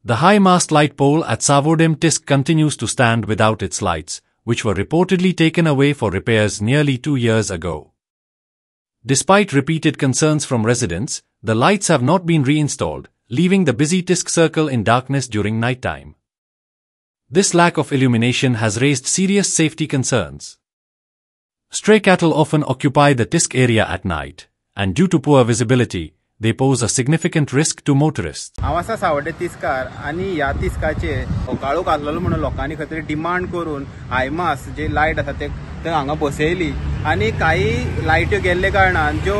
The high-mast light pole at Savodem Tisk continues to stand without its lights, which were reportedly taken away for repairs nearly 2 years ago. Despite repeated concerns from residents, the lights have not been reinstalled, leaving the busy Tisk circle in darkness during nighttime. This lack of illumination has raised serious safety concerns. Stray cattle often occupy the Tisk area at night, and due to poor visibility, they pose a significant risk to motorists. हांव आसा सावड्डे तिस्कार आनी ह्या तिस्काचे काळोख आसलेलो म्हणून लोकांनी खंय तरी डिमांड करून हायमास जे लायट आसा ते हांगा बसयली आनी काही लायट्यो गेल्ले कारणान ज्यो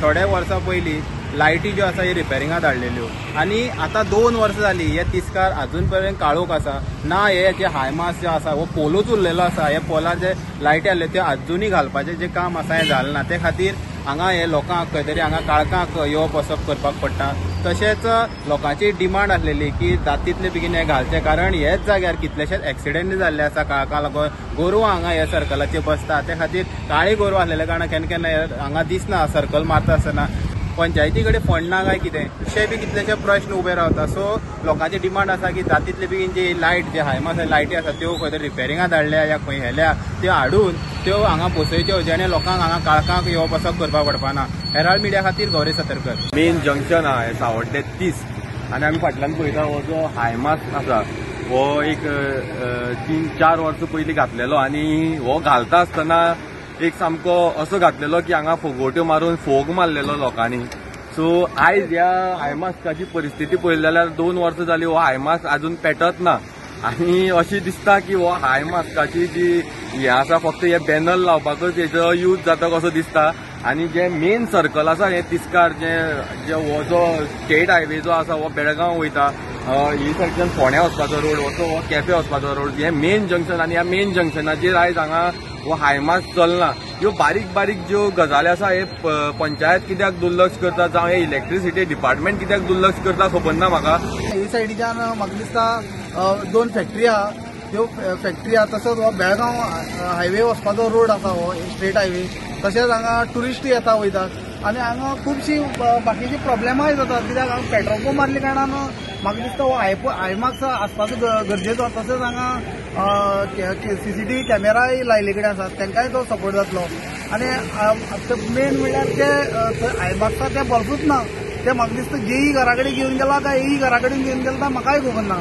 थोड्या वर्सां पयलीं लायटी ज्यो आसा हे रिपेरिंगाक धाडलेल्यो आनी आतां 2 वर्सां जालीं हे तिस्कार अजून पर्यंत काळोख आसा ना हे जे हायमास जे आसा हो पोलूच उरलेलो आसा हे पोलार जे लायटी आहले ते अजुनूय घालपाचें जे काम आसा हें जालें ना ते खातीर हांगा हे लोकांक खंय तरी हांगा काळखांक येवप वचप करपाक पडटा तशेंच लोकांची डिमांड आसलेली की जाता बेगीन हे घालचें कारण हेच जाग्यार कितलेशेच एक्सिडेंट जाल्ले आसा काळखा लागून गोरवां हांगा हे सर्कलाचेर बसता ते खातीर काळी गोरवां आसलेल्या कारणान केन्ना केन्ना हांगा दिसना सर्कल मारता आसतना पंचायती कडेन फंड ना काय कितें अशे बी कितलेशे प्रश्न उबे रावता सो लोकांची डिमांड आसा की जाता बेगीन जी लायट जे हायमास लायटी आसा त्यो खंय तरी रिपेरिंगाक धाडल्या या खंय हेल्या त्यो हाडून त्यो हांगा बसयच्यो जेणे लोकांक हांगा काळखांक येवप वचप करपाक पडपाना. हेराल्ड मिडिया खातीर गौरी सतरकर. मेन जंक्शन आहे सावड्डे तिस्क आनी आमी फाटल्यान पळयता हो जो हायमास आसा हो एक 3-4 वर्सां पयलीं घातलेलो आनी हो घालता आसतना एक सामको असो घातलेलो की हांगा फोगोट्यो मारून फोग मारलेलो लोकांनी. सो आयज ह्या हायमास्काची परिस्थिती पळयली जाल्यार 2 वर्सां जालीं हो हायमास्क अजून पेटत ना आनी अशें दिसता की हो हायमास्काची जी हे आसा फक्त हे बॅनर लावपाकच हेचो यूज जाता कसो दिसता आनी जे मेन सर्कल आसा हे तिस्कार जे हो जो स्टेट हायवे जो आसा हो बेळगांव वयता ही सायडच्यान फोंड्या वचपाचो रोड हो केपें वचपाचो रोड हे मेन जंक्शन आनी ह्या मेन जंक्शनाचेर आयज हांगा हो हायमास चलना. ह्यो बारीक बारीक ज्यो गजाली आसा हे पंचायत कित्याक दुर्लक्ष करता जावं हे इलेक्ट्रिसिटी डिपार्टमेंट कित्याक दुर्लक्ष करता खबर ना म्हाका. ही सायडीच्यान म्हाका दिसता 2 फॅक्टरी आहा त्यो फॅक्टरी आहा तसोच हो बेळगांव हायवे वचपाचो रोड आसा हो स्टेट हायवे तशेंच हांगा टुरिस्ट येता वयतात आनी हांगा खुबशी बाकीची प्रॉब्लेमाय जातात कित्याक हांगा पेट्रोल पंप मारले कारणान म्हाका दिसता हो हायमाक्स आसपाचो गरजेचो तशेंच हांगा CCTV कॅमेराय लायले कडेन आसात तांकांय तो सपोर्ट जातलो आनी मेन म्हणल्यार ते हायमाक्सा ते बल्बूच ना ते म्हाका दिसता जेई घरा कडेन घेवन गेला काय ही घरा कडेन घेवन गेला म्हाकाय खबर ना